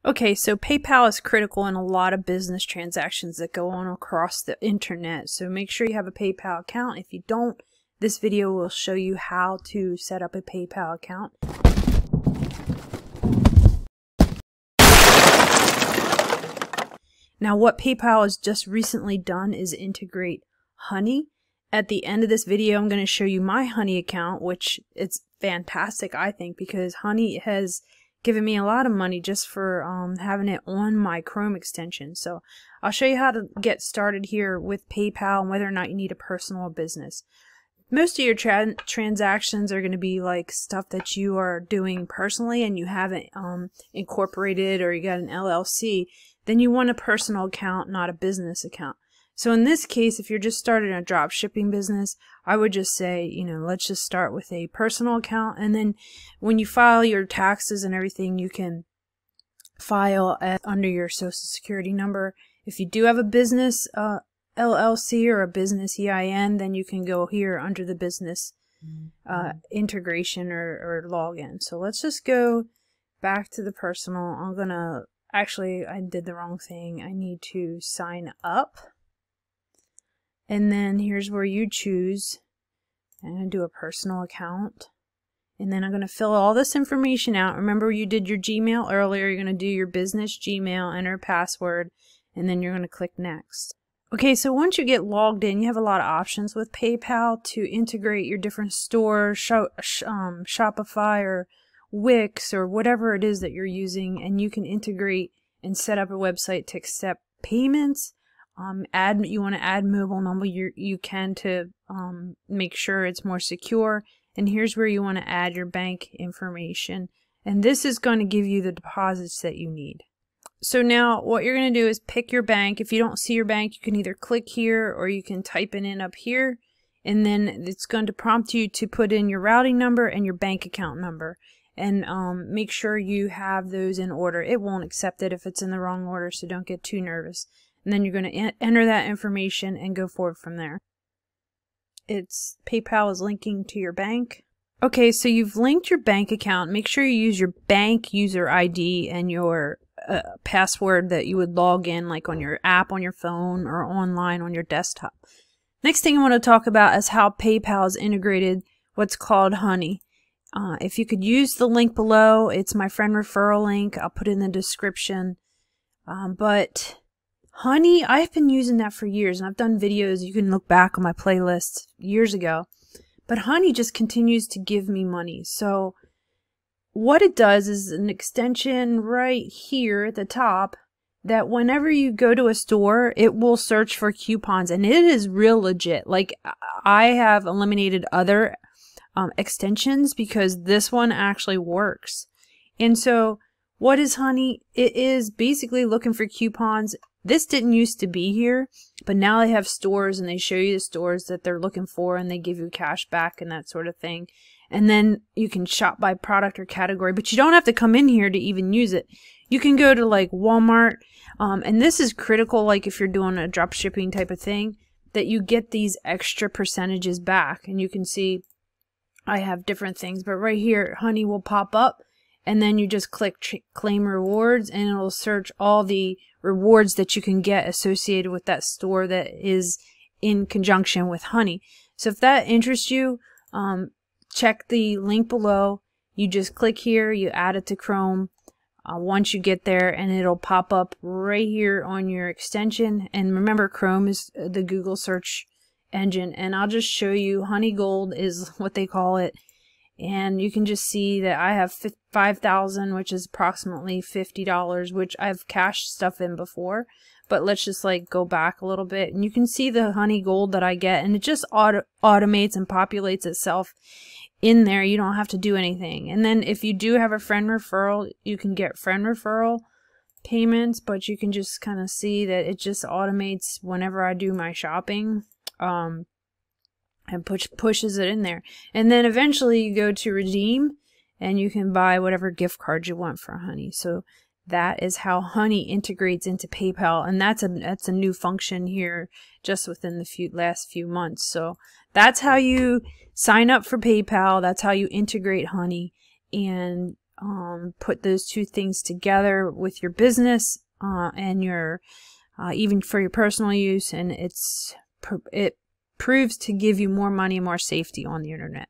Okay, so PayPal is critical in a lot of business transactions that go on across the internet. So make sure you have a PayPal account. If you don't, this video will show you how to set up a PayPal account. Now, what PayPal has just recently done is integrate Honey. At the end of this video, I'm going to show you my Honey account, which it's fantastic, I think, because Honey has given me a lot of money just for having it on my Chrome extension. So I'll show you how to get started here with PayPal and whether or not you need a personal or business. Most of your transactions are going to be like stuff that you are doing personally and you haven't incorporated, or you got an LLC. Then you want a personal account, not a business account. So in this case, if you're just starting a drop shipping business, I would just say, let's just start with a personal account. And then when you file your taxes and everything, you can file under your social security number. If you do have a business LLC or a business EIN, then you can go here under the business integration or login. So let's just go back to the personal. Actually, I did the wrong thing. I need to sign up. And then here's where you choose. I'm going to do a personal account. And then I'm going to fill all this information out. Remember, you did your Gmail earlier. You're going to do your business Gmail, enter a password, and then you're going to click next. Okay, so once you get logged in, you have a lot of options with PayPal to integrate your different stores, Shopify or Wix or whatever it is that you're using, and you can integrate and set up a website to accept payments. You want to add mobile number, you can to make sure it's more secure. And here's where you want to add your bank information. And this is going to give you the deposits that you need. So now what you're going to do is pick your bank. If you don't see your bank, you can either click here or you can type it in up here. And then it's going to prompt you to put in your routing number and your bank account number. And make sure you have those in order. It won't accept it if it's in the wrong order, so don't get too nervous. And then you're going to enter that information and go forward from there. PayPal is linking to your bank. Okay, so you've linked your bank account. Make sure you use your bank user ID and your password that you would log in, like on your app on your phone or online on your desktop. Next thing I want to talk about is how PayPal has integrated what's called Honey. If you could use the link below, it's my friend referral link. I'll put it in the description. But Honey, I've been using that for years, and I've done videos. You can look back on my playlist years ago. But Honey just continues to give me money. So what it does is an extension right here at the top that whenever you go to a store, it will search for coupons, and it is real legit. Like, I have eliminated other extensions because this one actually works. And so what is Honey? It is basically looking for coupons. This didn't used to be here, but now they have stores and they show you the stores that they're looking for and they give you cash back and that sort of thing. And then you can shop by product or category, but you don't have to come in here to even use it. You can go to like Walmart, and this is critical, like if you're doing a drop shipping type of thing, that you get these extra percentages back. And you can see I have different things, but right here, Honey will pop up, and then you just click claim rewards, and it'll search all the rewards that you can get associated with that store that is in conjunction with Honey. So if that interests you, check the link below. You just click here, you add it to Chrome once you get there, and it'll pop up right here on your extension. And remember, Chrome is the Google search engine, and I'll just show you. Honey Gold is what they call it, and you can just see that I have 5,000, which is approximately $50, which I've cashed stuff in before. But let's just like go back a little bit, and you can see the Honey Gold that I get, and it just automates and populates itself in there. You don't have to do anything. And then if you do have a friend referral, you can get friend referral payments, but you can just kind of see that it just automates whenever I do my shopping, and pushes it in there. And then eventually you go to redeem, and you can buy whatever gift card you want for Honey. So that is how Honey integrates into PayPal, and that's a new function here just within the last few months. So that's how you sign up for PayPal. That's how you integrate Honey, and put those two things together with your business and your even for your personal use, and it proves to give you more money, more safety on the internet.